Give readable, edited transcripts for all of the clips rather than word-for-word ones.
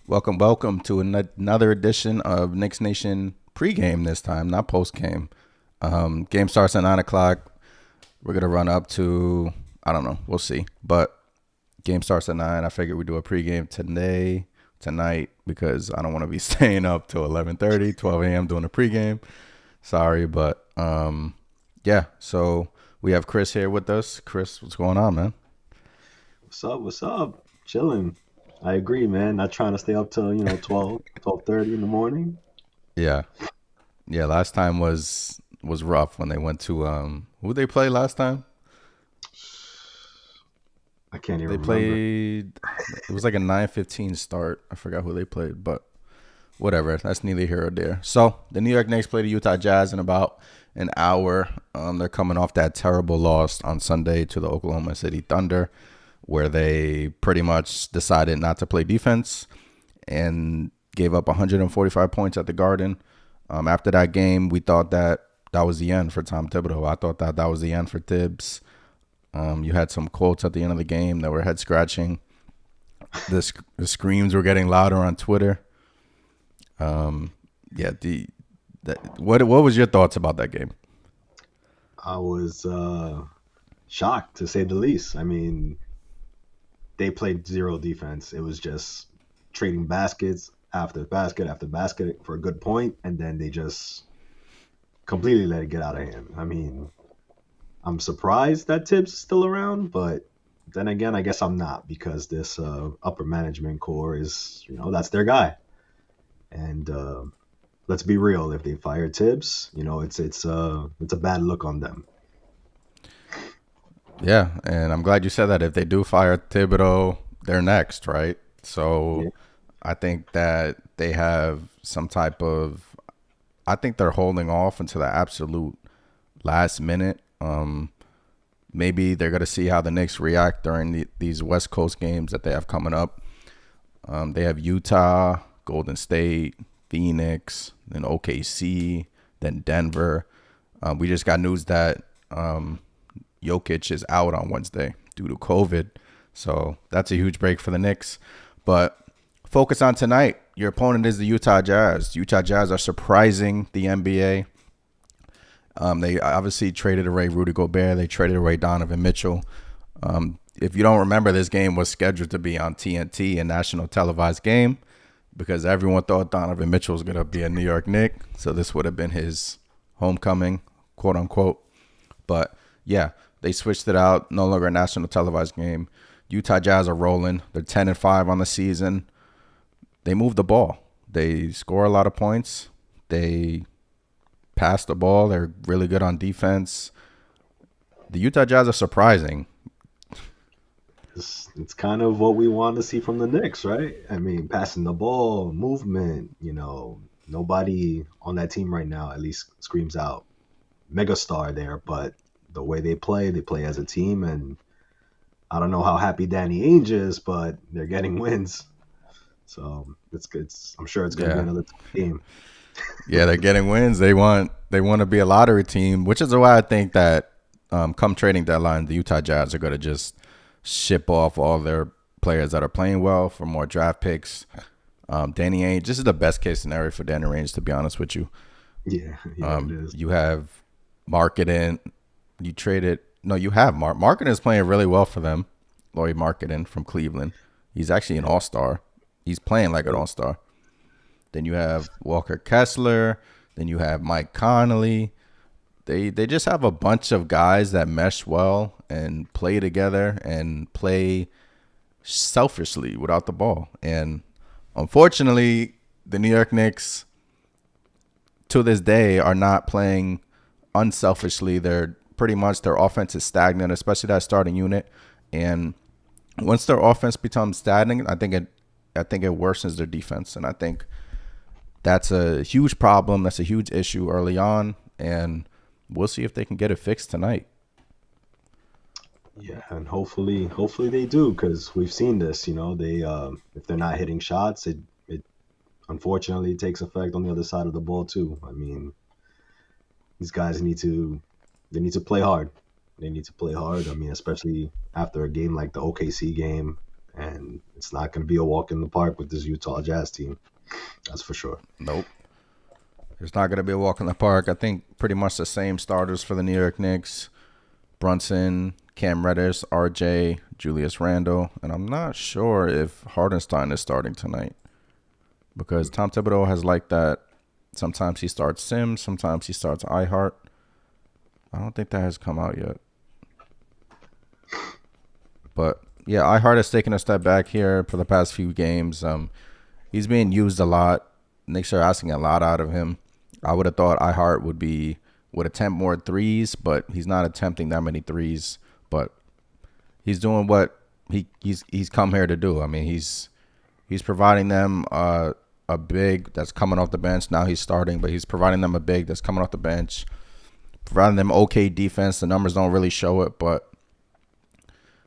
Welcome to another edition of Knicks Nation pregame this time, not postgame. Game starts at 9 o'clock. We're going to run up to, I don't know, we'll see. But game starts at 9. I figured we'd do a pregame tonight, because I don't want to be staying up till 11:30, 12 a.m. doing a pregame. Sorry, but yeah, so we have Chris here with us. Chris, what's going on, man? What's up? What's up? Chilling. I agree, man. Not trying to stay up till, 12:30 in the morning. Yeah. Yeah, last time was rough when they went to who they play last time? I can't even They remember. played it was like a 9:15 start. I forgot who they played, but whatever. That's neither here or there. So, the New York Knicks play the Utah Jazz in about an hour. They're coming off that terrible loss on Sunday to the Oklahoma City Thunder, where they pretty much decided not to play defense and gave up 145 points at the Garden. After that game, we thought that was the end for Tom Thibodeau. I thought that was the end for Tibbs. You had some quotes at the end of the game that were head scratching. The screams were getting louder on Twitter. Yeah. What was your thoughts about that game? I was shocked to say the least. I mean, they played zero defense. It was just trading baskets after basket after basket for a good point, and then they just completely let it get out of hand. I mean, I'm surprised that Tibbs is still around, but then again, I guess I'm not because this upper management core is, that's their guy. And let's be real, if they fire Tibbs, it's a bad look on them. Yeah, and I'm glad you said that. If they do fire Thibodeau, they're next, right? So Yeah, I think that they have some type of. I think they're holding off until the absolute last minute. Maybe they're gonna see how the Knicks react during these West Coast games that they have coming up. They have Utah, Golden State, Phoenix, then OKC, then Denver. We just got news that Jokic is out on Wednesday due to COVID. So that's a huge break for the Knicks. But focus on tonight. Your opponent is the Utah Jazz. Utah Jazz are surprising the NBA. They obviously traded away Rudy Gobert. They traded away Donovan Mitchell. If you don't remember, this game was scheduled to be on TNT, a national televised game, because everyone thought Donovan Mitchell was going to be a New York Knick. So this would have been his homecoming, quote unquote. But yeah, they switched it out. No longer a national televised game. Utah Jazz are rolling. They're 10-5 on the season. They move the ball. They score a lot of points. They pass the ball. They're really good on defense. The Utah Jazz are surprising. it's kind of what we want to see from the Knicks, right? I mean, passing the ball, movement, nobody on that team right now at least screams out megastar there, but the way they play as a team, and I don't know how happy Danny Ainge is, but they're getting wins. So it's good. I'm sure it's going to be Yeah. another tough game. Yeah, they're getting wins. They want to be a lottery team, which is why I think that come trading deadline, the Utah Jazz are going to just ship off all their players that are playing well for more draft picks. Danny Ainge, this is the best case scenario for Danny Ainge, to be honest with you. Yeah, yeah, it is. You have Marketing. You traded. No, you have Marketing is playing really well for them. Laurie Marketing from Cleveland. He's actually an all-star. He's playing like an all-star. Then you have Walker Kessler. Then you have Mike Connolly. They just have a bunch of guys that mesh well and play together and play selfishly without the ball. And unfortunately, the New York Knicks to this day are not playing unselfishly. They're pretty much their offense is stagnant, especially that starting unit. And once their offense becomes stagnant, I think it worsens their defense. And I think that's a huge problem. That's a huge issue early on. And we'll see if they can get it fixed tonight. Yeah, and hopefully they do because we've seen this. They if they're not hitting shots, it unfortunately takes effect on the other side of the ball too. I mean, these guys need to play hard. They need to play hard. I mean, especially after a game like the OKC game, and it's not going to be a walk in the park with this Utah Jazz team. That's for sure. Nope. It's not going to be a walk in the park. I think pretty much the same starters for the New York Knicks. Brunson, Cam Reddish, RJ, Julius Randle. And I'm not sure if Hardenstein is starting tonight because Tom Thibodeau has liked that. Sometimes he starts Sims. Sometimes he starts iHeart. I don't think that has come out yet. But, yeah, iHeart has taken a step back here for the past few games. He's being used a lot. Knicks are asking a lot out of him. I would have thought iHeart would attempt more threes, but he's not attempting that many threes. But he's doing what he's come here to do. I mean, he's providing them a big that's coming off the bench. Now he's starting, but he's providing them a big that's coming off the bench, providing them okay defense. The numbers don't really show it, but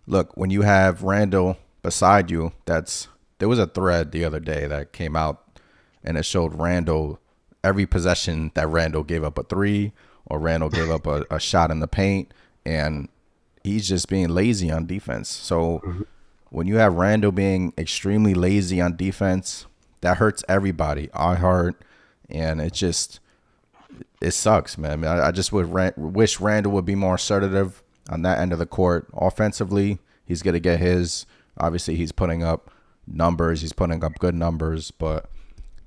look, when you have Randall beside you, there was a thread the other day that came out, and it showed Randall every possession that Randall gave up a three or Randall gave up a shot in the paint, and he's just being lazy on defense. So when you have Randall being extremely lazy on defense, that hurts everybody. I heart, and it sucks, man. I just wish Randall would be more assertive on that end of the court. Offensively, he's going to get his. Obviously, he's putting up numbers. He's putting up good numbers, but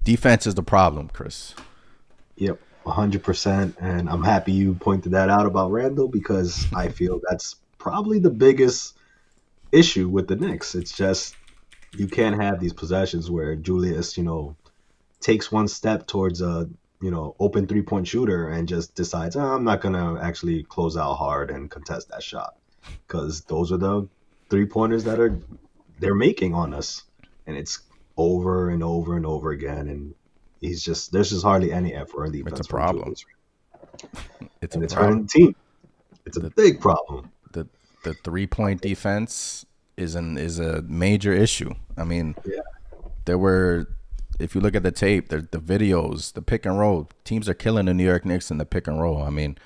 defense is the problem, Chris. Yep, 100%. And I'm happy you pointed that out about Randall because I feel that's probably the biggest issue with the Knicks. It's just you can't have these possessions where Julius, takes one step towards a, open 3-point shooter and just decides, I'm not going to actually close out hard and contest that shot. Because those are the 3-pointers that they're making on us. And it's over and over and over again. And there's just hardly any effort on defense. It's a problem. It's hurting the team. It's a big problem. The 3-point defense is a major issue. I mean, if you look at the tape, the videos, the pick and roll, teams are killing the New York Knicks in the pick and roll. I mean,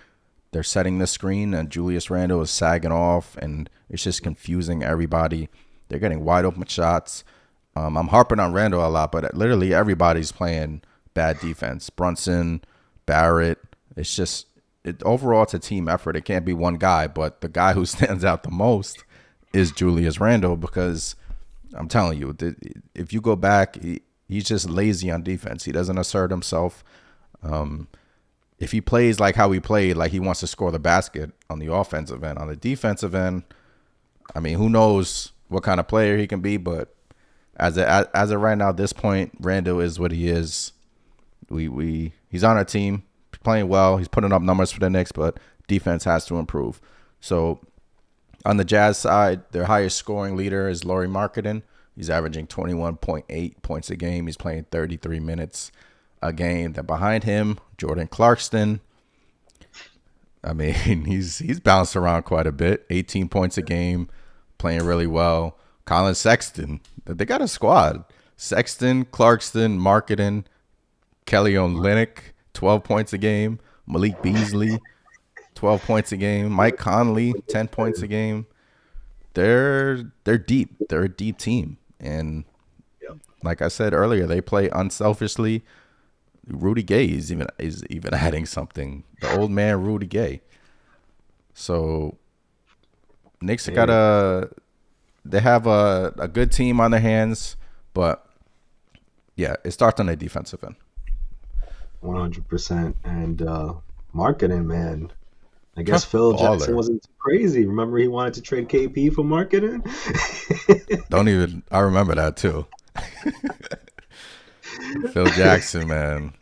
they're setting the screen and Julius Randle is sagging off, and it's just confusing everybody. They're getting wide open shots. I'm harping on Randle a lot, but literally everybody's playing bad defense. Brunson, Barrett. It's just overall it's a team effort. It can't be one guy, but the guy who stands out the most is Julius Randle because I'm telling you, if you go back, he's just lazy on defense. He doesn't assert himself. If he plays like how he played, like he wants to score the basket on the offensive end, on the defensive end, I mean, who knows what kind of player he can be, but as of right now, at this point, Randle is what he is. He's on our team, playing well. He's putting up numbers for the Knicks, but defense has to improve. So on the Jazz side, their highest scoring leader is Lauri Markkanen. He's averaging 21.8 points a game. He's playing 33 minutes a game. Then behind him, Jordan Clarkson. I mean, he's bounced around quite a bit. 18 points a game, playing really well. Colin Sexton. They got a squad. Sexton, Clarkson, Markkanen, Kelly Olynyk, 12 points a game. Malik Beasley, 12 points a game. Mike Conley, 10 points a game. They're deep. They're a deep team. And like I said earlier, they play unselfishly. Rudy Gay is even adding something. The old man Rudy Gay. So Knicks they have a good team on their hands, but yeah, it starts on the defensive end. 100%. And Markkanen, man. I guess Phil Jackson wasn't crazy. Remember he wanted to trade KP for Markkanen? I remember that too. Phil Jackson, man.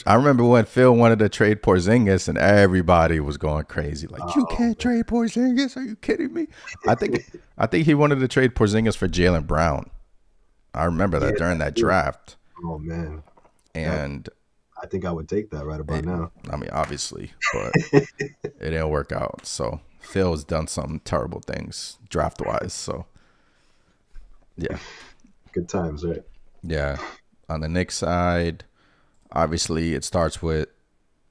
I remember when Phil wanted to trade Porzingis and everybody was going crazy. Like, you can't trade Porzingis? Are you kidding me? I think he wanted to trade Porzingis for Jaylen Brown. I remember that during that draft. Oh, man. And I think I would take that right about now. I mean, obviously, but it didn't work out. So Phil's done some terrible things draft-wise. So, yeah. Good times, right? Yeah. On the Knicks side, obviously, it starts with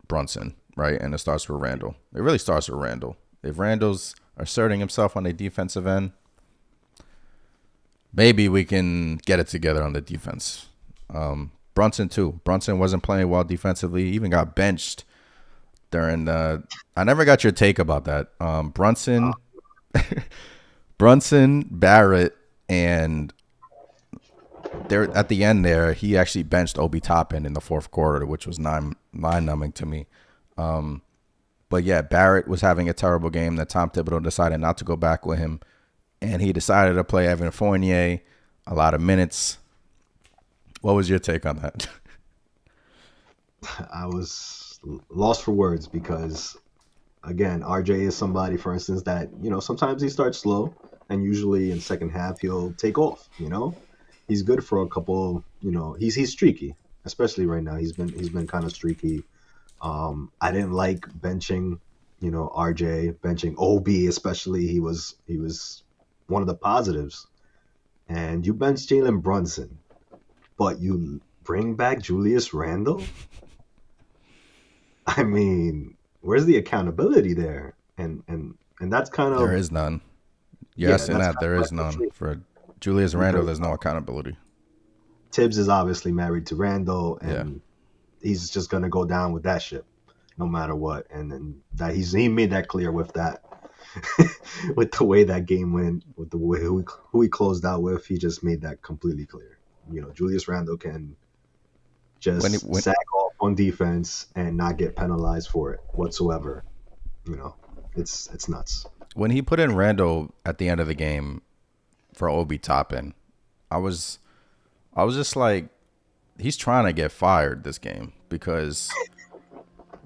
Brunson, right? And it starts with Randle. It really starts with Randle. If Randle's asserting himself on the defensive end, maybe we can get it together on the defense. Brunson too. Brunson wasn't playing well defensively. He even got benched during the. I never got your take about that. Brunson, Barrett, and there at the end there, he actually benched Obi Toppin in the fourth quarter, which was mind numbing to me. But yeah, Barrett was having a terrible game that Tom Thibodeau decided not to go back with him, and he decided to play Evan Fournier a lot of minutes. What was your take on that? I was lost for words because, again, RJ is somebody, for instance, that sometimes he starts slow, and usually in second half he'll take off. He's good for a couple. He's streaky, especially right now. He's been kind of streaky. I didn't like benching, RJ, benching OB especially. He was one of the positives. And you bench Jalen Brunson, but you bring back Julius Randle? I mean, where's the accountability there? And that's kind of There is none. yeah, Yes, and that's that kind there of is like the none truth for Julius Randle. because There's no accountability. Tibbs is obviously married to Randle, Yeah. and he's just gonna go down with that ship, no matter what. And then that he made that clear with that, with the way that game went, with the way who he closed out with. He just made that completely clear. Julius Randle can When just when sag off on defense and not get penalized for it whatsoever. You know, it's nuts. when he put in Randall at the end of the game for Obi Toppin, I was I was just like, he's trying to get fired this game because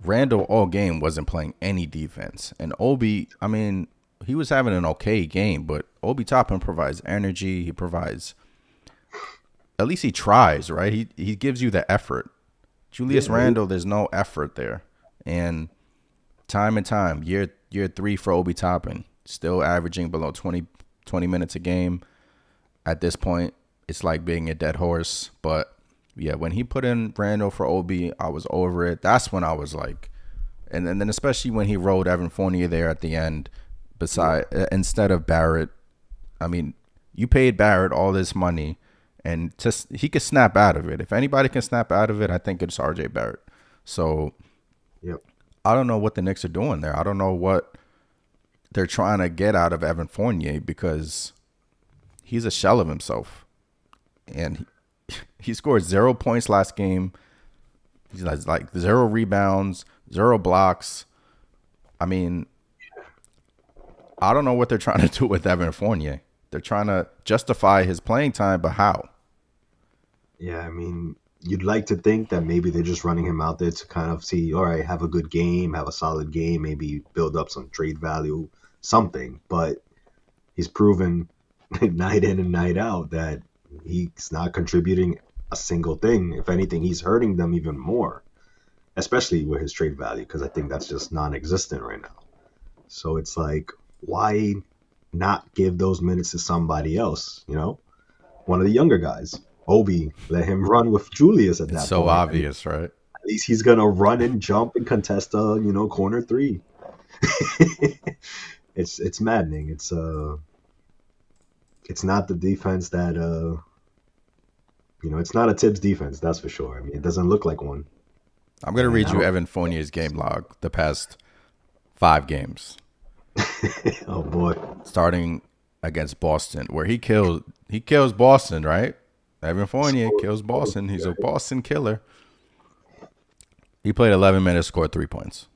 Randall all game wasn't playing any defense. And Obi, I mean, he was having an okay game, but Obi Toppin provides energy. He provides, at least he tries, right? He gives you the effort. Julius Yeah, Randle, there's no effort there. And time and time, year three for Obi Toppin, still averaging below 20 minutes a game. At this point, it's like being a dead horse. But yeah, when he put in Randall for Obi, I was over it. That's when I was like, and then especially when he rolled Evan Fournier there at the end, yeah, beside instead of Barrett. I mean, you paid Barrett all this money, and just he could snap out of it. If anybody can snap out of it, I think it's RJ Barrett. So yep. I don't know what the Knicks are doing there. I don't know what they're trying to get out of Evan Fournier because he's a shell of himself, and he scored 0 points last game. He's like 0 rebounds, 0 blocks. I mean, I don't know what they're trying to do with Evan Fournier. They're trying to justify his playing time, but how? Yeah, I mean, you'd like to think that maybe they're just running him out there to kind of see, all right, have a good game, have a solid game, maybe build up some trade value, something. But he's proven night in and night out that he's not contributing a single thing. If anything, he's hurting them even more, especially with his trade value, because I think that's just non-existent right now. So it's like, why not give those minutes to somebody else? One of the younger guys. Obi, let him run with Julius at It's that so point. obvious, right? At least he's gonna run and jump and contest a corner three. It's maddening. It's not the defense that it's not a Tibbs defense, that's for sure. I mean, it doesn't look like one. I'm gonna And read I you don't. Evan Fournier's game log the past 5 games, Oh boy. starting against Boston, where he kills Boston, right? Evan Fournier kills Boston. He's a Boston killer. He played 11 minutes, scored 3 points.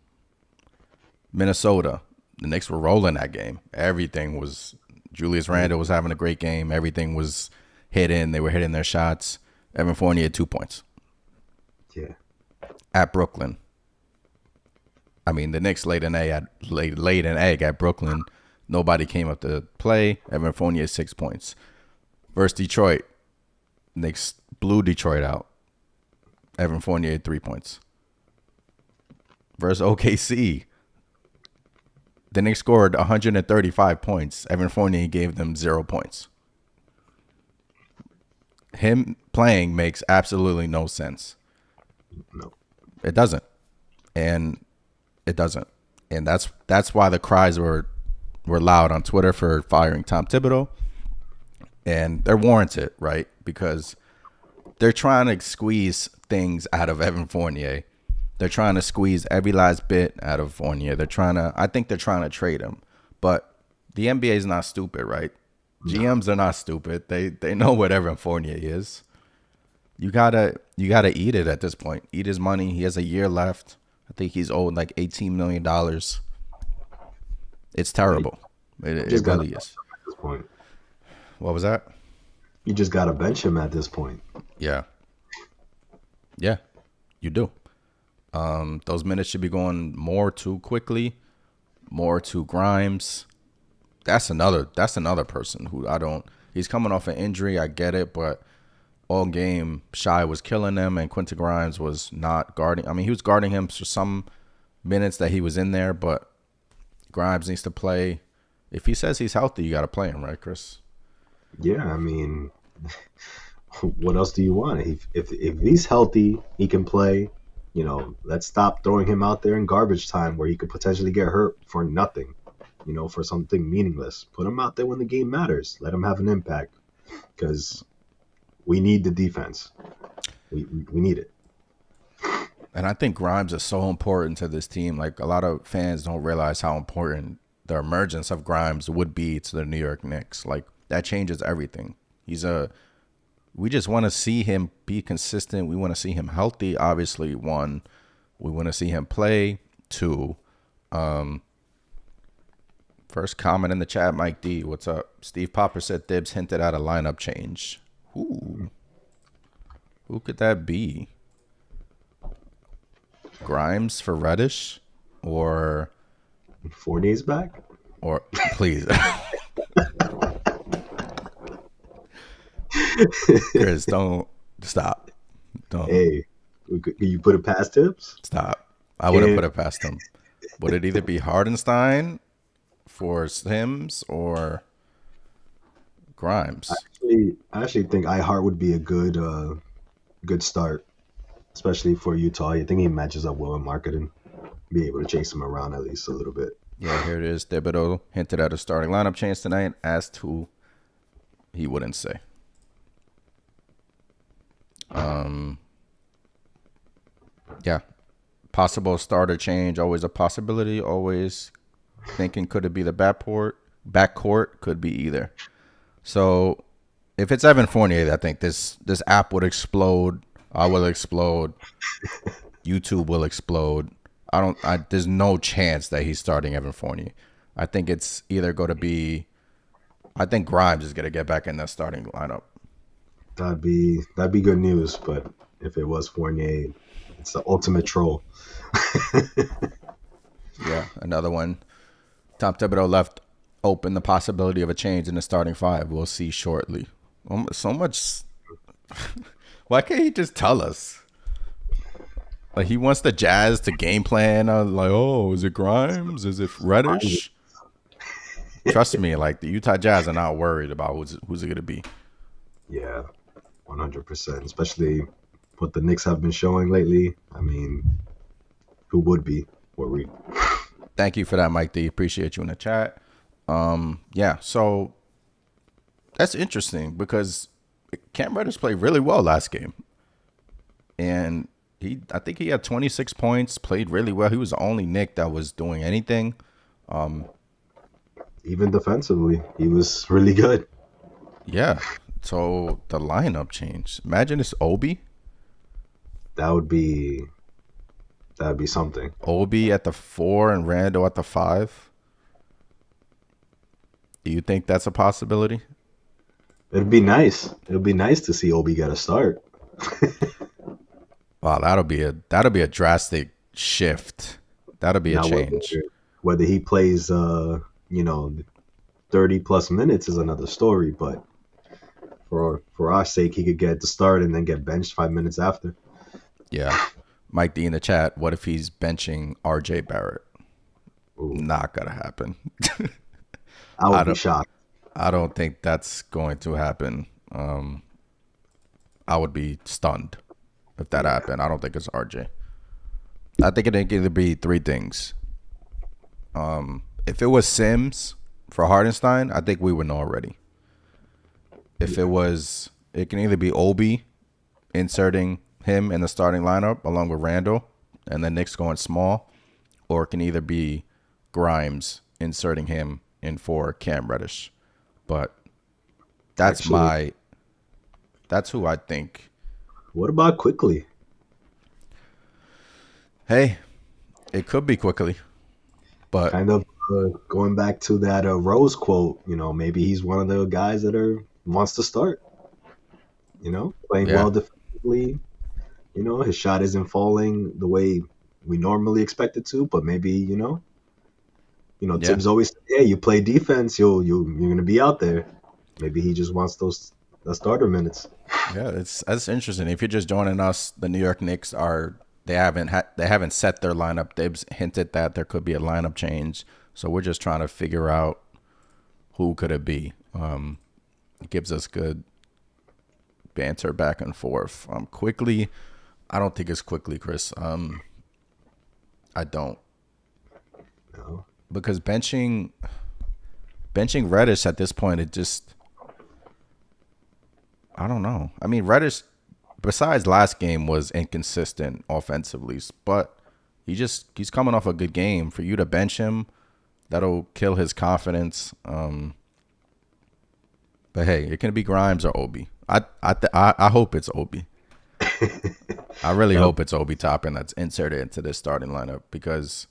Minnesota, the Knicks were rolling that game. Everything was Julius Randle was having a great game. Everything was hitting. They were hitting their shots. Evan Fournier had 2 points. Yeah. At Brooklyn, I mean, the Knicks laid an egg at Brooklyn. Nobody came up to play. Evan Fournier 6 points. Versus Detroit, Knicks blew Detroit out. Evan Fournier 3 points. Versus OKC, the Knicks scored 135 points. Evan Fournier gave them 0 points. Him playing makes absolutely no sense. No. It doesn't, and it doesn't, and that's why the cries were loud on Twitter for firing Tom Thibodeau. and they're warranted, right? Because they're trying to squeeze things out of Evan Fournier. They're trying to squeeze every last bit out of Fournier. I think they're trying to trade him. But the NBA is not stupid, right? GMs are not stupid. They know what Evan Fournier is. You gotta eat it at this point. Eat his money. He has a year left. I think he's owed like $18 million. It's terrible. It really is. At this point, What was that? you just gotta bench him at this point. Yeah. Yeah, you do. Those minutes should be going more to quickly, more to Grimes. That's another person who I don't. He's coming off an injury. I get it, but all game Shy was killing them, and Quentin Grimes was not guarding. I mean, he was guarding him for some minutes that he was in there, but Grimes needs to play. If he says he's healthy, you got to play him, right, Chris? Yeah, I mean, what else do you want? If he's healthy, he can play. Let's stop throwing him out there in garbage time where he could potentially get hurt for nothing. For something meaningless. Put him out there when the game matters. Let him have an impact because we need the defense. We need it. And I think Grimes is so important to this team. Like, a lot of fans don't realize how important the emergence of Grimes would be to the New York Knicks. Like, that changes everything. We just want to see him be consistent. We want to see him healthy. Obviously, one, we want to see him play. Two, first comment in the chat, Mike D. What's up? Steve Popper said Thibs hinted at a lineup change. Who could that be? Grimes for Reddish, or 4 days back? Or please, Chris, don't stop. Don't Hey, can you put it past Tips? stop. I wouldn't put it past him. Would it either be Hardenstein for Sims or Grimes? I actually think iHeart would be a good start, especially for Utah. I think he matches up well in marketing. Be able to chase him around at least a little bit. Yeah, here it is. Thibodeau hinted at a starting lineup change tonight. Asked who, he wouldn't say. Yeah. Possible starter change, always a possibility. Always thinking, could it be the backcourt? Could be either. So if it's Evan Fournier, I think this app would explode. I will explode. YouTube will explode. There's no chance that he's starting Evan Fournier. I think it's either going to be. I think Grimes is going to get back in that starting lineup. That'd be good news. But if it was Fournier, it's the ultimate troll. Yeah, another one. Tom Thibodeau left open the possibility of a change in the starting five. We'll see shortly. So much. Why can't he just tell us? Like, he wants the Jazz to game plan. Like, oh, is it Grimes? Is it Reddish? Trust me, like, the Utah Jazz are not worried about who's it going to be. Yeah, 100%. Especially what the Knicks have been showing lately. I mean, who would be? Thank you for that, Mike D. Appreciate you in the chat. Yeah, so that's interesting because Cam Reddish played really well last game. And I think he had 26 points, played really well. He was the only Knick that was doing anything. Even defensively, he was really good. Yeah. So the lineup changed. Imagine it's Obi. That'd be something. Obi at the 4 and Randall at the 5. Do you think that's a possibility? It'd be nice. It'd be nice to see Obi get a start. Wow, that'll be a drastic shift. That'll be a change. Whether he plays 30 plus minutes is another story, but for our sake, he could get the start and then get benched 5 minutes after. Yeah. Mike D in the chat, what if he's benching RJ Barrett? Ooh. Not gonna happen. I would be shocked. I don't think that's going to happen. I would be stunned if that happened. I don't think it's RJ. I think it could either be three things. If it was Sims for Hardenstein, I think we would know already. if it was, it can either be Obi inserting him in the starting lineup along with Randall, and the Knicks going small, or it can either be Grimes inserting him in for Cam Reddish. But that's Actually, my that's who I think. what about quickly? Hey, it could be quickly, but Kind of going back to that Rose quote. Maybe he's one of the guys that wants to start. Playing yeah, well defensively. His shot isn't falling the way we normally expect it to, but maybe yeah, Tibbs always said, "Hey, you play defense, you're gonna be out there." Maybe he just wants the starter minutes. yeah. That's interesting. If you're just joining us, the New York Knicks are they haven't set their lineup. They've hinted that there could be a lineup change, so we're just trying to figure out who could it be. It gives us good banter back and forth. Quickly, I don't think it's quickly, Chris. I don't, No. because benching Reddish at this point, it just, I don't know. I mean, Reddish, besides last game, was inconsistent offensively, but he's coming off a good game. For you to bench him, that'll kill his confidence. But hey, it can be Grimes or Obi. I hope it's Obi. I really Yep. hope it's Obi Toppin that's inserted into this starting lineup, because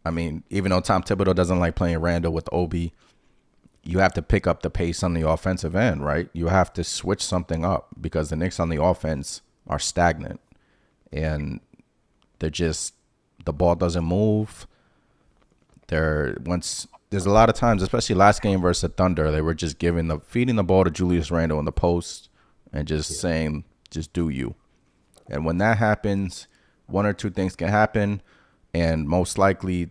I mean, even though Tom Thibodeau doesn't like playing Randall with Obi, you have to pick up the pace on the offensive end, right? You have to switch something up, because the Knicks on the offense are stagnant, and they're just, the ball doesn't move. There's a lot of times, especially last game versus the Thunder, they were just feeding the ball to Julius Randle in the post and just saying, just do you. And when that happens, one or two things can happen, and most likely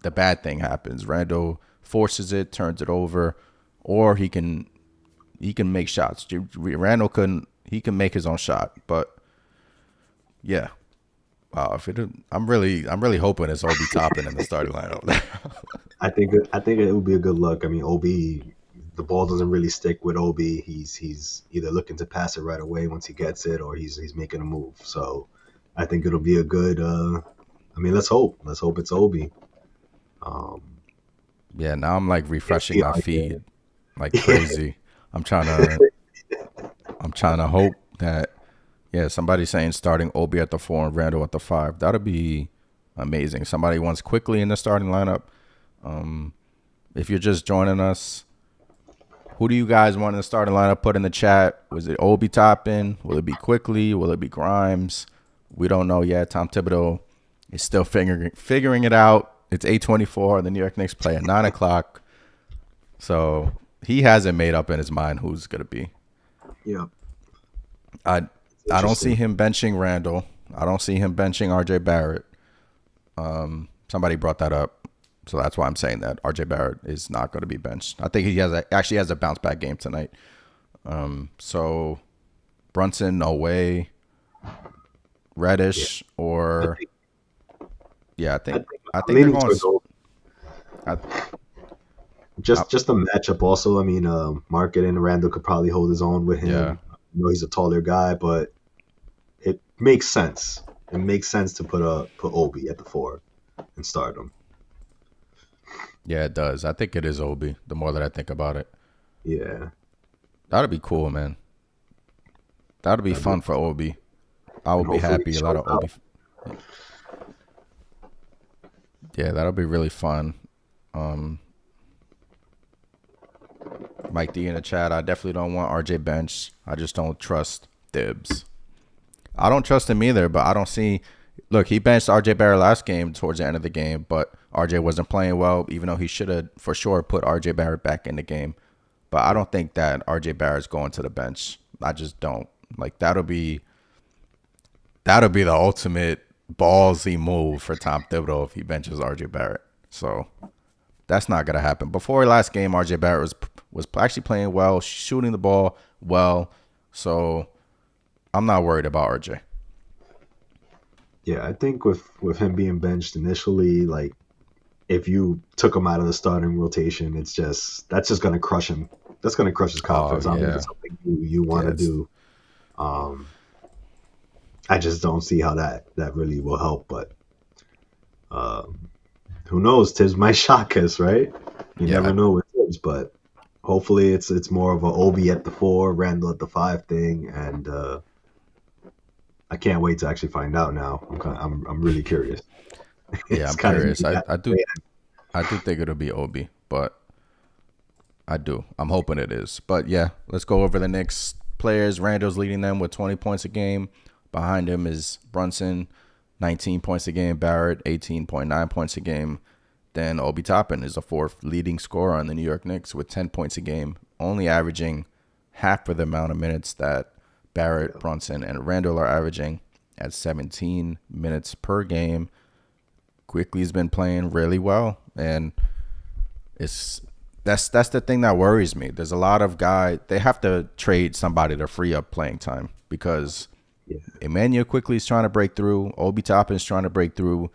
the bad thing happens. Randle forces it, turns it over, or he can make shots. Randle can make his own shot, but yeah. Wow, I'm really hoping it's Obi Toppin in the starting lineup. I think it would be a good look. I mean, Obi, the ball doesn't really stick with Obi. He's either looking to pass it right away once he gets it, or he's making a move. So I think it'll be a good. I mean, let's hope. Let's hope it's Obi. Um, Yeah, now I'm like refreshing be my on there. feed like crazy. I'm trying to I'm trying to hope that, yeah, somebody's saying starting Obi at the 4 and Randall at the 5. That'd be amazing. Somebody wants quickly in the starting lineup. If you're just joining us, who do you guys want in the starting lineup? Put in the chat. Was it Obi Toppin? Will it be quickly? Will it be Grimes? We don't know yet. Tom Thibodeau is still figuring it out. It's 8:24. The New York Knicks play at 9 o'clock. So he hasn't made up in his mind who's gonna be. Yeah, I it's I don't see interesting. him benching Randall. I don't see him benching RJ Barrett. Somebody brought that up, so that's why I'm saying that RJ Barrett is not going to be benched. I think he actually has a bounce back game tonight. So Brunson, no way. Yeah, Reddish, I or think yeah, I think I I'm think they're leaning going. towards Obi. I, I, Just a matchup. Also, I mean, Market and Randall could probably hold his own with yeah, him. He's a taller guy, but it makes sense. It makes sense to put Obi at the 4 and start him. yeah, it does. I think it is Obi. The more that I think about it, Yeah, that'd be cool, man. That'd be that'd be fun for Obi. I and would be hopefully he happy. A lot shows of out. Obi. Yeah, that'll be really fun. Um, Mike D in the chat. I definitely don't want RJ bench. I just don't trust Dibs. I don't trust him either, but I don't see. Look, he benched RJ Barrett last game towards the end of the game, but RJ wasn't playing well, even though he should have for sure put RJ Barrett back in the game. But I don't think that RJ Barrett's going to the bench. I just don't. Like that'll be the ultimate ballsy move for Tom Thibodeau if he benches RJ Barrett. So that's not gonna happen. Before last game, RJ Barrett was actually playing well, shooting the ball well. So I'm not worried about RJ. Yeah, I think with him being benched initially, like if you took him out of the starting rotation, that's just gonna crush him that's gonna crush his Oh confidence. I mean, yeah, it's something you want yeah. to do. Um, I just don't see how that really will help. But um, who knows? Tibbs might shock us, right? You Yeah, never know with Tibbs, but hopefully it's more of a Obi at the 4, Randall at the 5 thing, and I can't wait to actually find out now. I'm really curious. yeah. It's I'm kind of curious. I do think it'll be Obi, but I do. I'm hoping it is. But yeah, let's go over the Knicks players. Randall's leading them with 20 points a game. Behind him is Brunson, 19 points a game. Barrett, 18.9 points a game. Then Obi Toppin is the fourth leading scorer on the New York Knicks with 10 points a game, only averaging half of the amount of minutes that Barrett, Brunson, and Randall are averaging at 17 minutes per game. Quickly's been playing really well, and it's that's the thing that worries me. There's a lot of guys they have to trade somebody to free up playing time because yeah, Emmanuel quickly is trying to break through, Obi Toppin is trying to break through,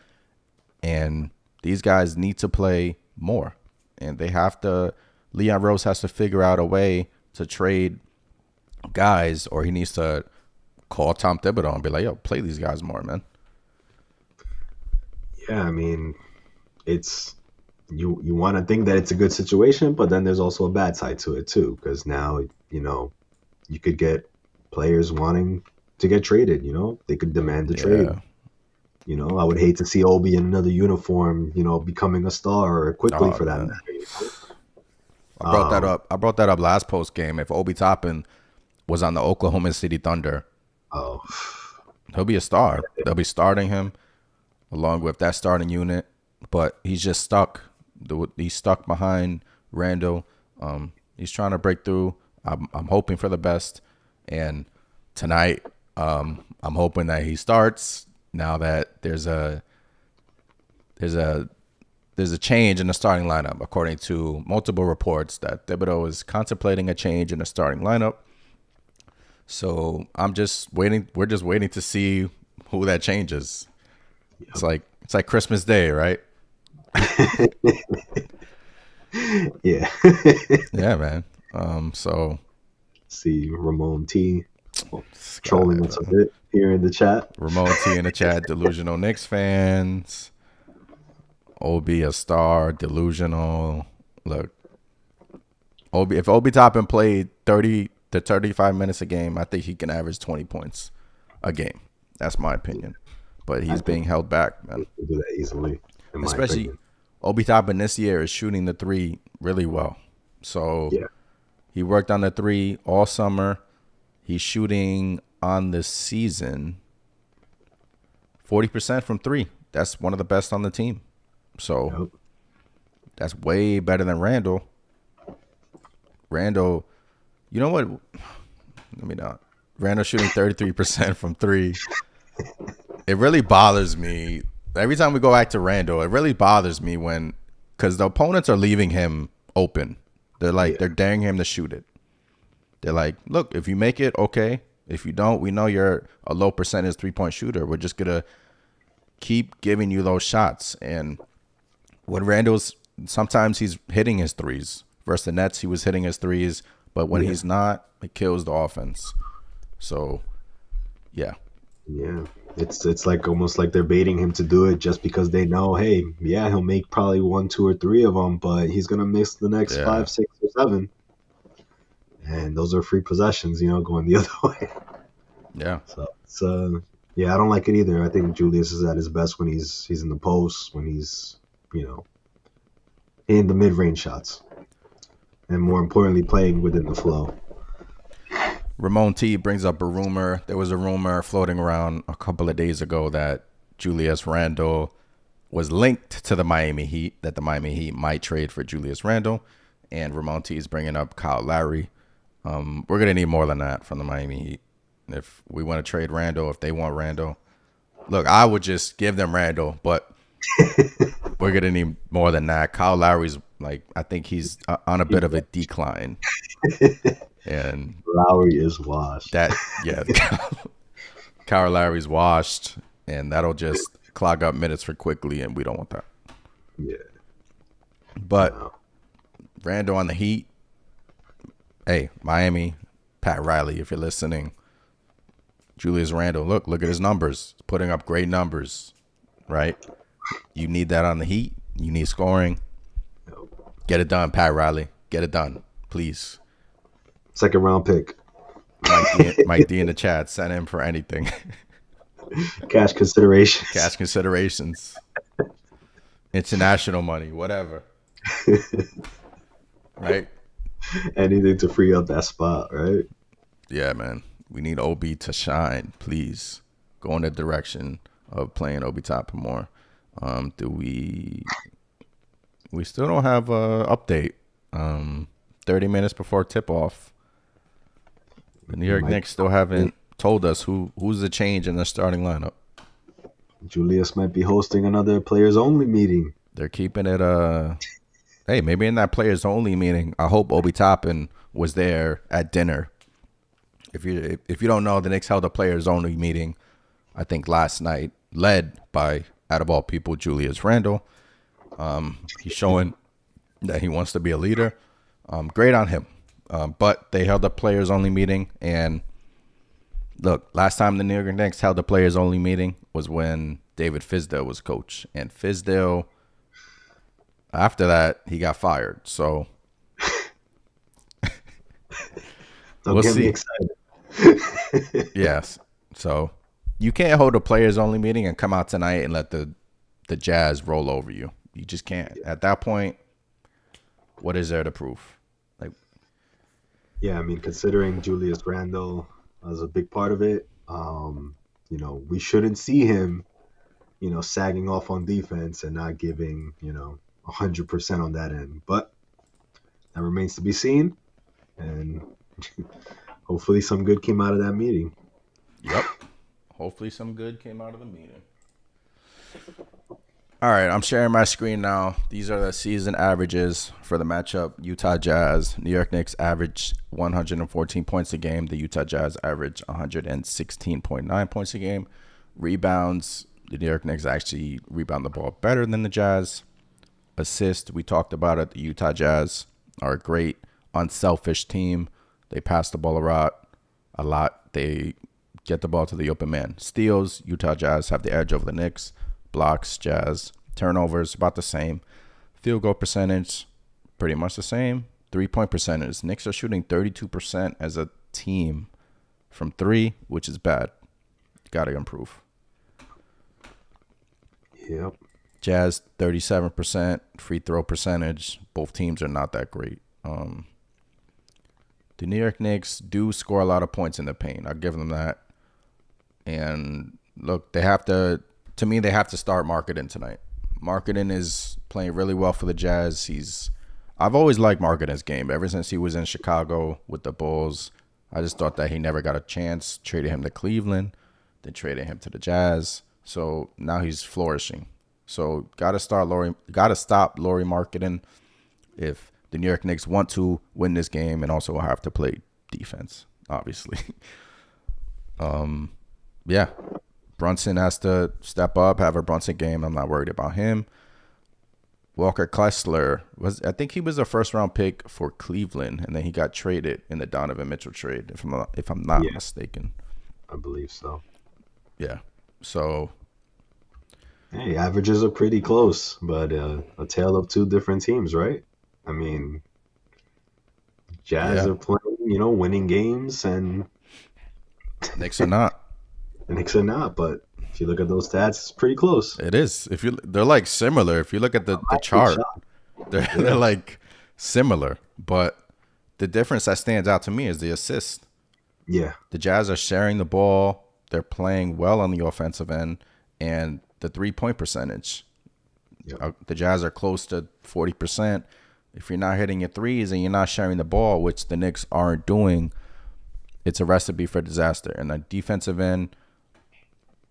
and these guys need to play more. And they have to Leon Rose has to figure out a way to trade guys, or he needs to call Tom Thibodeau and be like, yo, play these guys more, man. yeah. I mean, it's you want to think that it's a good situation, but then there's also a bad side to it too, because now you could get players wanting to get traded. They could demand a trade. Yeah. I would hate to see Obi in another uniform, becoming a star quickly Oh for that man. matter. I brought that Um, up. I brought that up last post game. If Obi Toppin was on the Oklahoma City Thunder, oh, he'll be a star. They'll be starting him along with that starting unit, but he's just stuck. He's stuck behind Randall. He's trying to break through. I'm hoping for the best, and tonight, I'm hoping that he starts. Now that there's a there's a change in the starting lineup, according to multiple reports that Thibodeau is contemplating a change in the starting lineup. So I'm just waiting. We're just waiting to see who that changes. It's like Christmas Day, right? yeah. Yeah, man. So See Ramon T this trolling guy, us a bit here in the chat. Ramon T in the chat, delusional Knicks fans. Ob a star, delusional. Look, if Obi Toppin played 30 to 35 minutes a game, I think he can average 20 points a game. That's my opinion. But I he's being think held back, man. he can do that easily, in my Especially opinion. Obi Toppin this year is shooting the three really well. So Yeah. he worked on the three all summer. He's shooting on the season 40% from three. That's one of the best on the team. So Yep. that's way better than Randall. Randall, you know what? Let me not. Randall shooting 33% from three. It really bothers me. Every time we go back to Randall, it really bothers me because the opponents are leaving him open. They're daring him to shoot it. They're like, look, if you make it, okay. If you don't, we know you're a low percentage 3-point shooter. We're just going to keep giving you those shots. And when sometimes he's hitting his threes. Versus the Nets, he was hitting his threes. But when he's not, it kills the offense. So, yeah. Yeah. It's like almost like they're baiting him to do it just because they know, hey, yeah, he'll make probably 1, 2, or 3 of them, but he's gonna miss the next Yeah. 5, 6, or 7, and those are free possessions, going the other way. Yeah. So it's yeah, I don't like it either. I think Julius is at his best when he's in the post, when he's in the mid range shots, and more importantly, playing within the flow. Ramon T brings up a rumor. There was a rumor floating around a couple of days ago that Julius Randle was linked to the Miami Heat, that the Miami Heat might trade for Julius Randle. And Ramon T is bringing up Kyle Lowry. We're going to need more than that from the Miami Heat. If we want to trade Randle, if they want Randle. Look, I would just give them Randle, but we're going to need more than that. Kyle Lowry's I think he's on a bit of a decline. And Lowry is washed. yeah, Kyle Lowry's washed, and that'll just clog up minutes for quickly, and we don't want that. Yeah. But No. Randle on the Heat, Hey, Miami, Pat Riley, if you're listening, Julius Randle, look at his numbers, putting up great numbers, right? You need that on the Heat. You need scoring. Get it done, Pat Riley. Get it done, please. Second round pick. Mike D in the chat. Send him for anything. Cash considerations. Cash considerations. International money, whatever. Right? Anything to free up that spot, right? Yeah, man. We need Obi to shine, please. Go in the direction of playing Obi Toppin more. Do we still don't have a update. 30 minutes before tip off. The New York Knicks still haven't told us who's the change in the starting lineup. Julius might be hosting another players only meeting. They're keeping it hey, maybe in that players only meeting, I hope Obi Toppin was there at dinner. If you don't know, the Knicks held a players only meeting, I think last night, led by, out of all people, Julius Randle. He's showing that he wants to be a leader. Great on him. But they held a players only meeting, and look, last time the New York Knicks held a players only meeting was when David Fizdale was coach, and Fizdale, after that, he got fired. So we'll get see. Me excited. Yes. So you can't hold a players only meeting and come out tonight and let the Jazz roll over you. You just can't. At that point, what is there to prove? Like, yeah, I mean, considering Julius Randle was a big part of it, we shouldn't see him, sagging off on defense and not giving, 100% on that end. But that remains to be seen, and hopefully some good came out of that meeting. Yep. Hopefully some good came out of the meeting. All right, I'm sharing my screen now. These are the season averages for the matchup. Utah Jazz. New York Knicks average 114 points a game. The Utah Jazz average 116.9 points a game. Rebounds. The New York Knicks actually rebound the ball better than the Jazz. Assist. We talked about it. The Utah Jazz are a great, unselfish team. They pass the ball a lot. They get the ball to the open man. Steals. Utah Jazz have the edge over the Knicks. Blocks, Jazz. Turnovers, about the same. Field goal percentage, pretty much the same. 3-point percentage. Knicks are shooting 32% as a team from 3, which is bad. Got to improve. Yep. Jazz, 37% free throw percentage. Both teams are not that great. The New York Knicks do score a lot of points in the paint. I'll give them that. And look, they have to start Marketing tonight. Marketing is playing really well for the Jazz. I've always liked Marketing's game. Ever since he was in Chicago with the Bulls, I just thought that he never got a chance. Traded him to Cleveland, then traded him to the Jazz. So now he's flourishing. So gotta stop Laurie Marketing if the New York Knicks want to win this game and also have to play defense, obviously. Yeah. Brunson has to step up, have a Brunson game. I'm not worried about him. Walker Kessler I think he was a first-round pick for Cleveland, and then he got traded in the Donovan Mitchell trade, if I'm not mistaken. I believe so. Yeah. So, hey, averages are pretty close, but a tale of two different teams, right? I mean, Jazz are playing, winning games, and Knicks are not. The Knicks are not, but if you look at those stats, it's pretty close. It is. They're like similar. If you look at the chart, they're like similar. But the difference that stands out to me is the assist. Yeah. The Jazz are sharing the ball. They're playing well on the offensive end, and the 3-point percentage. Yep. The Jazz are close to 40%. If you're not hitting your threes and you're not sharing the ball, which the Knicks aren't doing, it's a recipe for disaster. And the defensive end,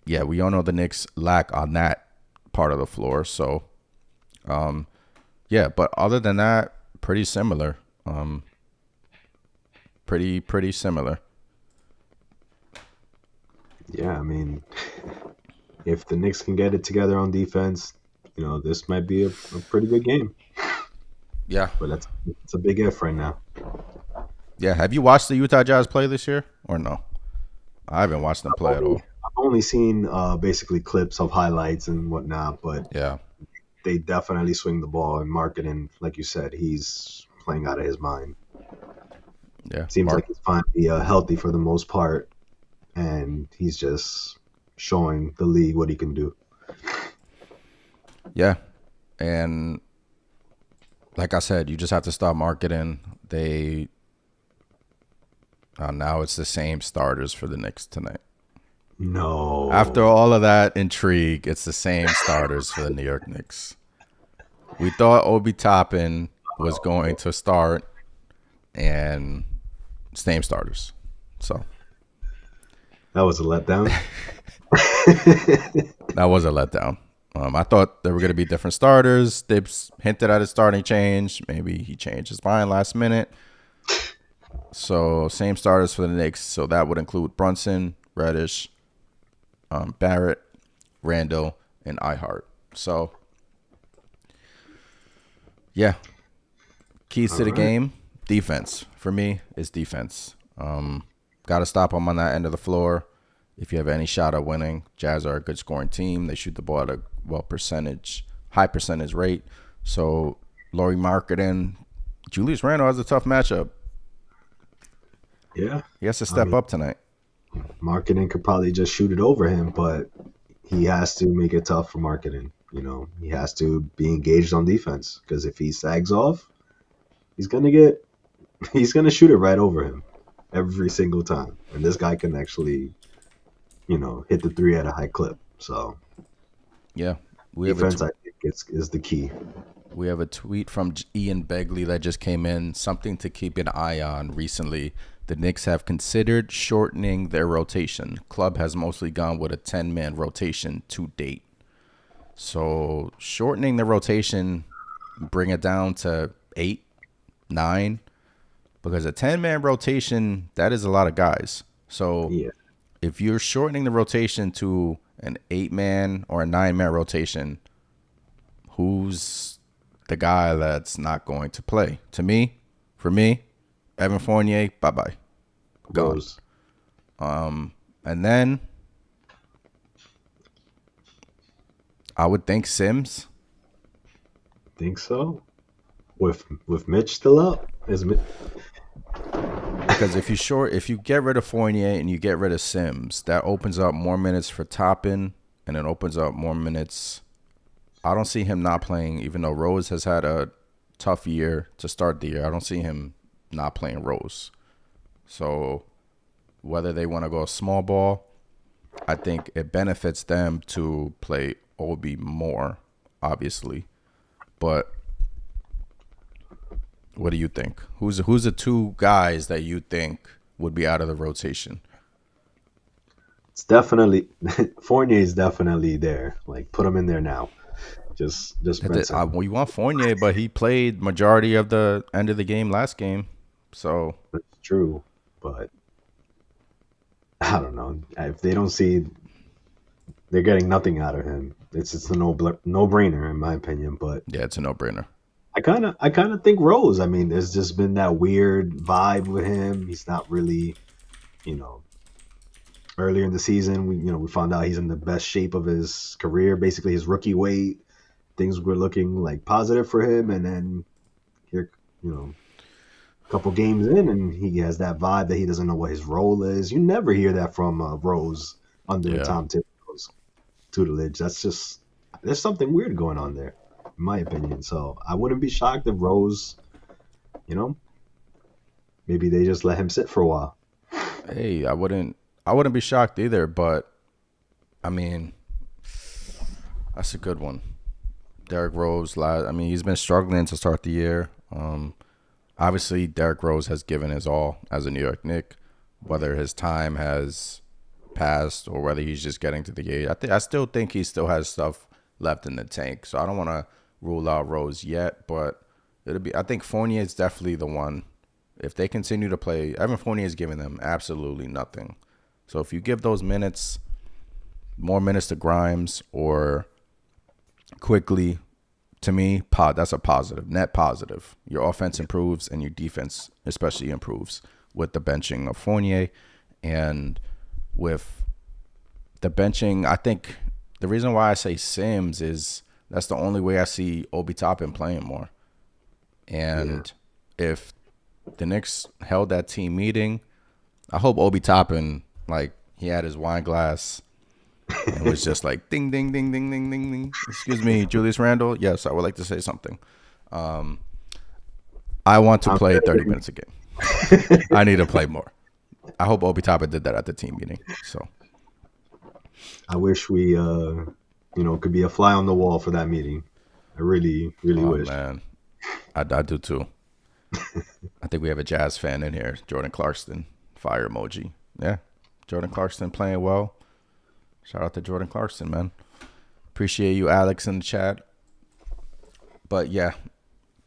yeah, we all know the Knicks lack on that part of the floor. So, yeah, but other than that, pretty similar. Pretty similar. Yeah, I mean, if the Knicks can get it together on defense, this might be a pretty good game. Yeah. But it's a big if right now. Yeah, have you watched the Utah Jazz play this year or no? I haven't watched them play at all. I've only seen basically clips of highlights and whatnot, but Yeah, they definitely swing the ball and marketing, like you said, he's playing out of his mind. yeah. Seems Mark. like he's finally healthy for the most part, and he's just showing the league what he can do. Yeah, and like I said, you just have to stop marketing. They now it's the same starters for the Knicks tonight. After No. all of that intrigue, it's the same starters for the New York Knicks. We thought Obi Toppin was going to start, and same starters. So That was a letdown. that was a letdown. I thought there were going to be different starters. They hinted at a starting change. Maybe he changed his mind last minute. So same starters for the Knicks. So that would include Brunson, Reddish, Barrett, Randall, and Ihart. So yeah, keys All to the right. game: defense. For me, is defense. Got to stop them on that end of the floor. If you have any shot at winning, Jazz are a good scoring team. They shoot the ball at a high percentage rate. So Laurie Marketing, Julius Randle has a tough matchup. Yeah. He has to I step mean, up tonight. marketing could probably just shoot it over him, but he has to make it tough for marketing. He has to be engaged on defense because if he sags off, he's gonna get he's gonna shoot it right over him every single time. And this guy can actually, hit the three at a high clip. So Yeah, we have a defense, I think, is the key. tweet from Ian Begley that just came in. Something to keep an eye on recently. The Knicks have considered shortening their rotation. Club has mostly gone with a 10-man rotation to date. So shortening the rotation, bring it down to 8, 9, because a 10-man rotation, that is a lot of guys. So Yeah, if you're shortening the rotation to an 8-man or a 9-man rotation, who's the guy that's not going to play? For me, Evan Fournier, bye-bye. Gone. Rose. And then I would think Sims. Think so. With Mitch still up, Because if you get rid of Fournier and you get rid of Sims, that opens up more minutes for Toppin, and it opens up more minutes. I don't see him not playing, even though Rose has had a tough year to start the year. I don't see him not playing Rose. So whether they want to go small ball, I think it benefits them to play Obi more, obviously. But what do you think? Who's the two guys that you think would be out of the rotation? it's definitely Fournier is definitely there. Like put him in there now. Just rinse him. We want Fournier, but he played majority of the end of the game last game. So That's true, but I don't know. If they don't see they're getting nothing out of him, it's a no brainer in my opinion. But yeah, it's a no brainer. I kind of think Rose. I mean, there's just been that weird vibe with him. He's not really, you know. Earlier in the season, we found out he's in the best shape of his career, basically his rookie weight. Things were looking like positive for him, and then here, a couple games in, and he has that vibe that he doesn't know what his role is. You never hear that from Rose under Yeah. Tom Thibodeau's tutelage. That's just there's something weird going on there, in my opinion. So I wouldn't be shocked if Rose, you know, maybe they just let him sit for a while. Hey, I wouldn't be shocked either, but I mean, that's a good one. Derrick Rose, he's been struggling to start the year. Obviously, Derrick Rose has given his all as a New York Knick. Whether his time has passed or whether he's just getting to the gauge, I still think he still has stuff left in the tank. So I don't want to rule out Rose yet, but I think Fournier is definitely the one. If they continue to play, Evan Fournier is giving them absolutely nothing. So if you give those more minutes to Grimes or quickly to me, that's a positive, net positive. Your offense improves and your defense especially improves with the benching of Fournier, and with the benching. I think the reason why I say Sims is that's the only way I see Obi Toppin playing more. Yeah. And if the Knicks held that team meeting, I hope Obi Toppin, like, he had his wine glass and was just like ding ding ding ding ding ding ding. Excuse me, Julius Randle. Yes, I would like to say something. I want to I'm play 30 ready. minutes a game. I need to play more. I hope Obi Toppin did that at the team meeting. So, I wish we, could be a fly on the wall for that meeting. I really, really oh wish. man, I do too. I think we have a Jazz fan in here, Jordan Clarkson. Fire emoji. Yeah, Jordan Clarkson playing well. Shout out to Jordan Clarkson, man. Appreciate you, Alex, in the chat. But yeah,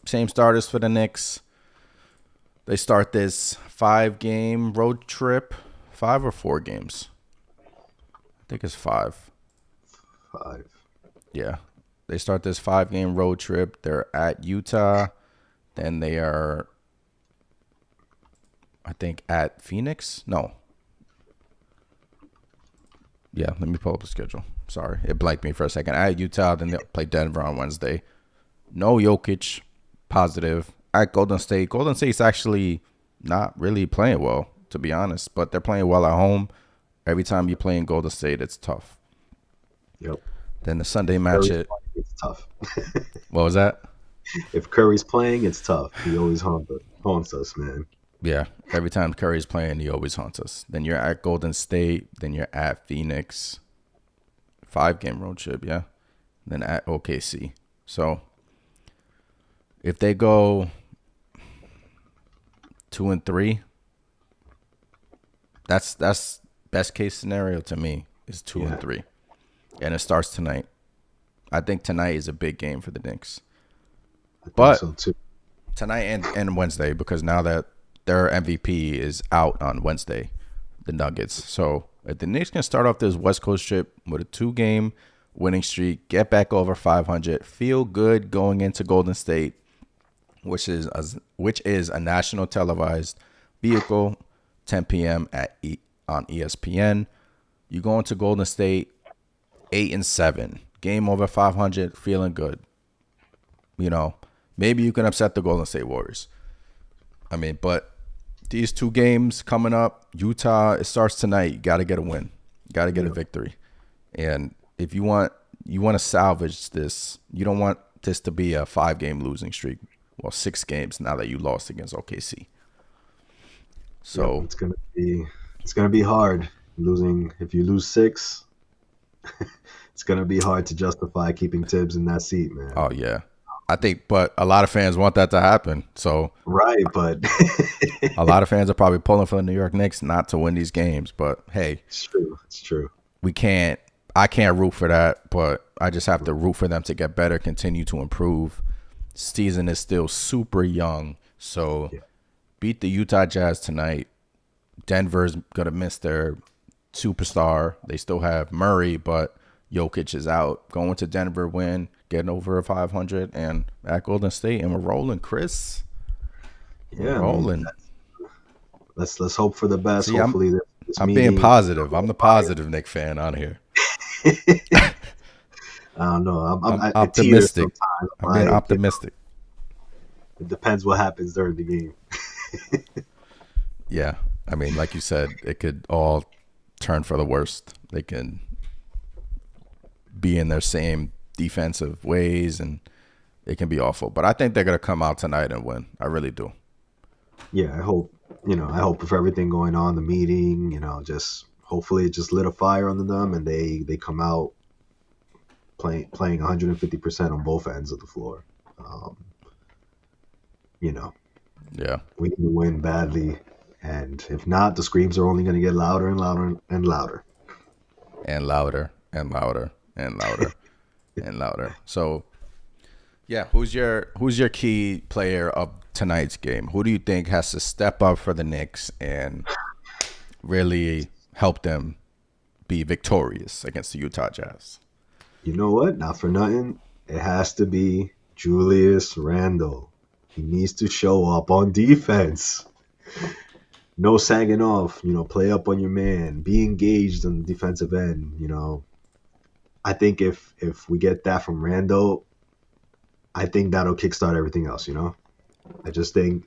same starters for the Knicks. They start this 5-game road trip. 5 or 4 games? I think it's 5. 5. Yeah. They start this 5-game road trip. They're at Utah. Then they are, I think, at Phoenix. No. Yeah, let me pull up the schedule. Sorry, it blanked me for a second. At Utah, then they play Denver on Wednesday. No Jokic, positive. At Golden State. Golden State's actually not really playing well, to be honest, but they're playing well at home. Every time you play in Golden State, it's tough. Yep. Then the Sunday match, Curry's playing, it's tough. what was that? If Curry's playing, it's tough. He always haunts us, man. Yeah, every time Curry's playing, he always haunts us. Then you're at Golden State. Then you're at Phoenix. 5-game road trip, yeah. Then at OKC. So if they go 2-3, that's best case scenario to me is 2-3, and it starts tonight. I think tonight is a big game for the Knicks. I think But so too. tonight and Wednesday, because now that their MVP is out on Wednesday, the Nuggets. So if the Knicks can start off this West Coast trip with a 2-game winning streak, get back over 500, feel good going into Golden State, which is a national televised vehicle, 10 p.m. on ESPN. You go into Golden State 8-7, game over 500, feeling good. Maybe you can upset the Golden State Warriors. I mean, but these 2 games coming up, Utah, it starts tonight. You got to get a win. You got to get a victory. And if you want to salvage this, you don't want this to be a 5-game losing streak. Well, 6 games now that you lost against OKC. So Yep, it's gonna be hard losing. If you lose 6, it's gonna be hard to justify keeping Tibbs in that seat, man. oh yeah. I think, but a lot of fans want that to happen. So Right, but a lot of fans are probably pulling for the New York Knicks not to win these games. But hey, it's true. It's true. I can't root for that, but I just have to root for them to get better, continue to improve. Season is still super young, so beat the Utah Jazz tonight. Denver's gonna miss their superstar. They still have Murray, but Jokic is out. Going to Denver, win, getting over 500, and at Golden State, and we're rolling, Chris. Yeah, We're rolling. let's hope for the best. See, Hopefully, this I'm meeting, being positive. I'm the positive Nick fan on here. I don't know. I'm I teeter optimistic. sometimes. I'm being Like, optimistic. it depends what happens during the game. Yeah. I mean, like you said, it could all turn for the worst. They can be in their same defensive ways, and it can be awful. But I think they're going to come out tonight and win. I really do. Yeah, I hope. I hope with everything going on, the meeting, just hopefully it just lit a fire under them, and they come out playing 150% on both ends of the floor. Yeah. We need to win badly, and if not, the screams are only going to get louder and louder and louder. And louder and louder and louder and louder. So, yeah, who's your key player of tonight's game? Who do you think has to step up for the Knicks and really help them be victorious against the Utah Jazz? You know what? Not for nothing. It has to be Julius Randle. He needs to show up on defense. No sagging off, play up on your man, be engaged on the defensive end. I think if we get that from Randle, I think that'll kickstart everything else. I just think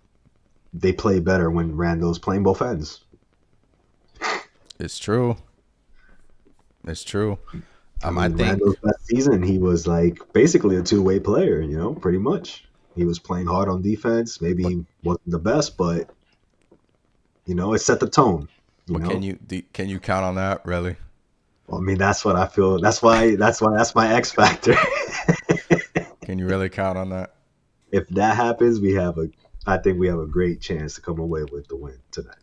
they play better when Randle's playing both ends. It's true. It's true. I think, Randle's best season, he was like basically a two-way player, pretty much. He was playing hard on defense. Maybe but he wasn't the best, but it set the tone. You but know, can you count on that really? I mean, that's what I feel. That's my X factor. Can you really count on that? If that happens, I think we have a great chance to come away with the win tonight.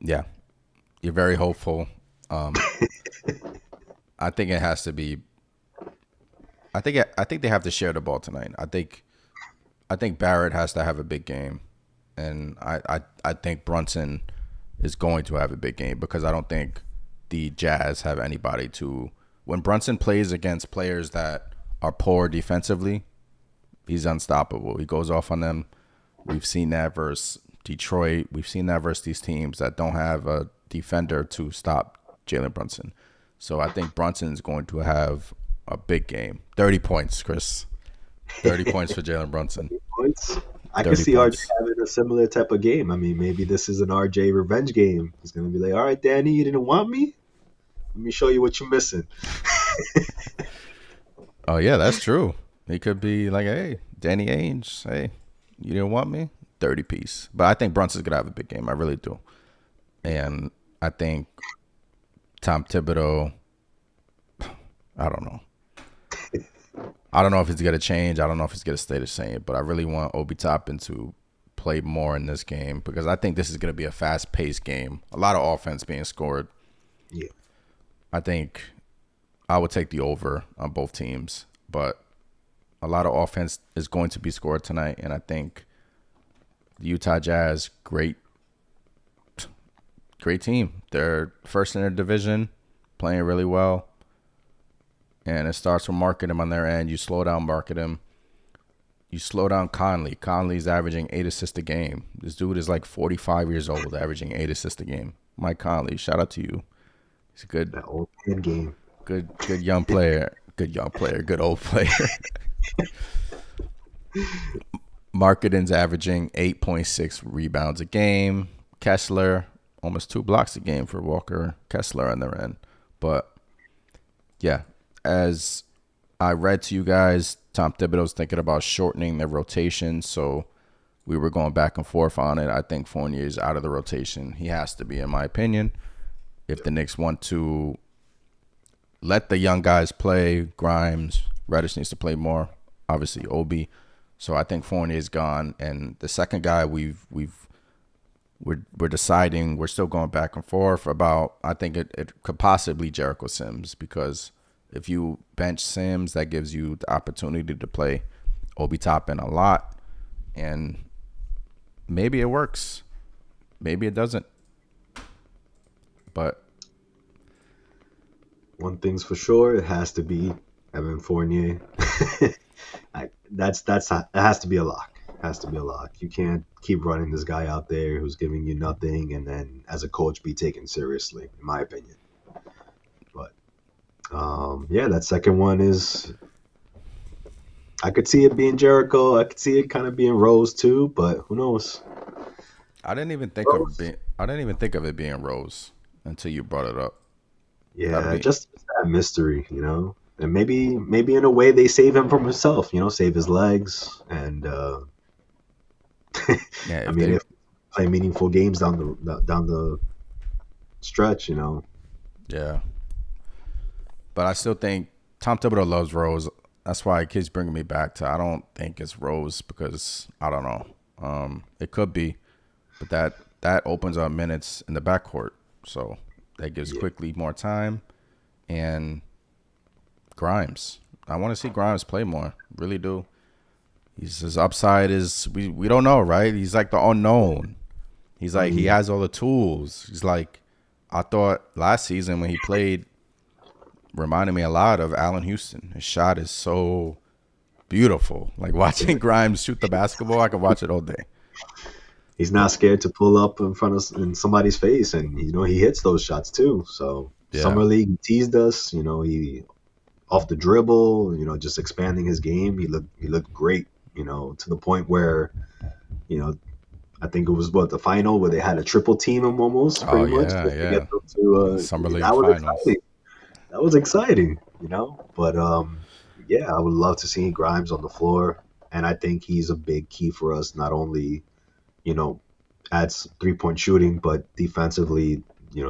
Yeah, you're very hopeful. Um, I think it has to be. I think they have to share the ball tonight. I think Barrett has to have a big game, and I think Brunson is going to have a big game because I don't think the Jazz have anybody to. When Brunson plays against players that are poor defensively, he's unstoppable. He goes off on them. We've seen that versus Detroit. We've seen that versus these teams that don't have a defender to stop Jalen Brunson. So I think Brunson is going to have a big game. 30 points, Chris. 30 points for Jalen Brunson. Points. I can 30 see points. RJ having a similar type of game. I mean, maybe this is an RJ revenge game. He's going to be like, all right, Danny, you didn't want me? Let me show you what you're missing. Oh, yeah, that's true. He could be like, hey, Danny Ainge, hey, you didn't want me? 30 piece. But I think Brunson's going to have a big game. I really do. And I think Tom Thibodeau, I don't know. I don't know if he's going to change. I don't know if he's going to stay the same. But I really want Obi Toppin to play more in this game because I think this is going to be a fast-paced game. A lot of offense being scored. Yeah. I think I would take the over on both teams. But a lot of offense is going to be scored tonight. And I think the Utah Jazz, great team. They're first in their division, playing really well. And it starts with marking him on their end. You slow down market him. You slow down Conley. Conley's averaging 8 assists a game. This dude is like 45 years old, averaging 8 assists a game. Mike Conley, shout out to you. He's a good, That old man game. good young player. Good young player. Good old player. Marketing's averaging 8.6 rebounds a game. Kessler, almost 2 blocks a game for Walker Kessler on their end. But, yeah, as I read to you guys, Tom Thibodeau's thinking about shortening their rotation. So we were going back and forth on it. I think Fournier is out of the rotation. He has to be, in my opinion. If the Knicks want to let the young guys play, Grimes, Reddish needs to play more. Obviously, Obi. So I think Fournier's gone. And the second guy we're deciding, we're still going back and forth about, I think it could possibly Jericho Sims because if you bench Sims, that gives you the opportunity to play Obi Toppin a lot. And maybe it works. Maybe it doesn't. But One thing's for sure, it has to be Evan Fournier. That has to be a lock. Has to be a lock. You can't keep running this guy out there who's giving you nothing and then as a coach be taken seriously, in my opinion. But yeah, that second one is I could see it being Jericho. I could see it kind of being Rose too, but who knows? I didn't even think of it being Rose until you brought it up. Yeah, just that mystery, And maybe in a way they save him from himself, save his legs and Yeah, I mean, if play meaningful games down the stretch, Yeah. But I still think Tom Thibodeau loves Rose. That's why it keeps bringing me back to I don't think it's Rose because I don't know. It could be, but that opens up minutes in the backcourt, so that gives Quickly more time. And Grimes, I want to see Grimes play more. Really do. His upside is we don't know, right? He's like the unknown. He's like he has all the tools. He's like I thought last season when he played reminded me a lot of Allen Houston. His shot is so beautiful. Like watching Grimes shoot the basketball, I could watch it all day. He's not scared to pull up in front of in somebody's face, and he hits those shots too. So Yeah. summer league he teased us. He off the dribble. Just expanding his game. He looked great. To the point where you know I think it was the final where they had a triple team him almost Oh pretty much yeah, just to yeah. get them to. Summer League That was Finals. exciting. That was exciting. But yeah, I would love to see Grimes on the floor, and I think he's a big key for us. Not only you know adds 3-point shooting, but defensively,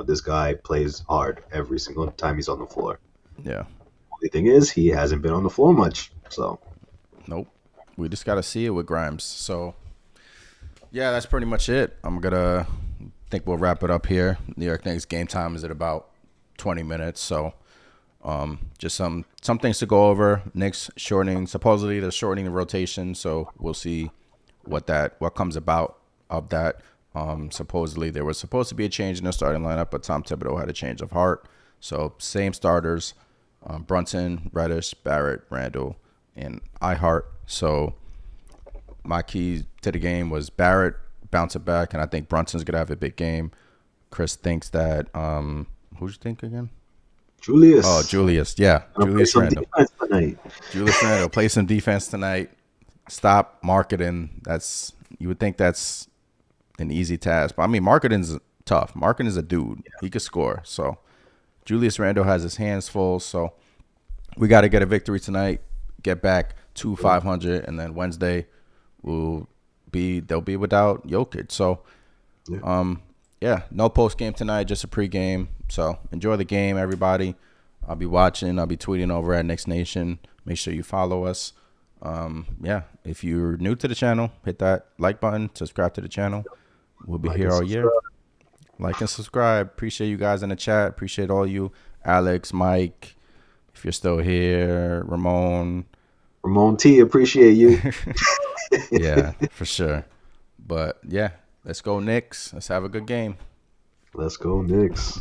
this guy plays hard every single time he's on the floor. Yeah. Only thing is, he hasn't been on the floor much. So Nope. We just gotta see it with Grimes. So yeah, that's pretty much it. I'm gonna think we'll wrap it up here. New York Knicks game time is at about 20 minutes. So just some things to go over. Knicks shortening. Supposedly they're shortening the rotation. So we'll see what comes about of that. Supposedly there was supposed to be a change in the starting lineup, but Tom Thibodeau had a change of heart. So same starters: Brunson, Reddish, Barrett, Randall, and Ihart. So my key to the game was Barrett bouncing back, and I think Brunson's gonna have a big game. Chris thinks that who'd you think again? Julius, Oh, Julius. Yeah, gonna play Julius some Randle. defense tonight. Julius Randle play some defense tonight. Stop marketing. You would think that's an easy task, but I mean marketing's tough. Marketing is a dude. He could score. So Julius Randle has his hands full. So we got to get a victory tonight. Get back to 500, and then Wednesday they'll be without Jokic. So Yeah. yeah, no post game tonight, just a pre-game. So enjoy the game, everybody. I'll be watching. I'll be tweeting over at Knicks Nation. Make sure you follow us. Yeah, if you're new to the channel, hit that like button, subscribe to the channel. We'll be Like here and all year. subscribe. Like and subscribe. Appreciate you guys in the chat. Appreciate all you, Alex, Mike, if you're still here, Ramon. Ramon T, appreciate you. Yeah, for sure. But yeah, let's go Knicks. Let's have a good game. Let's go, Knicks.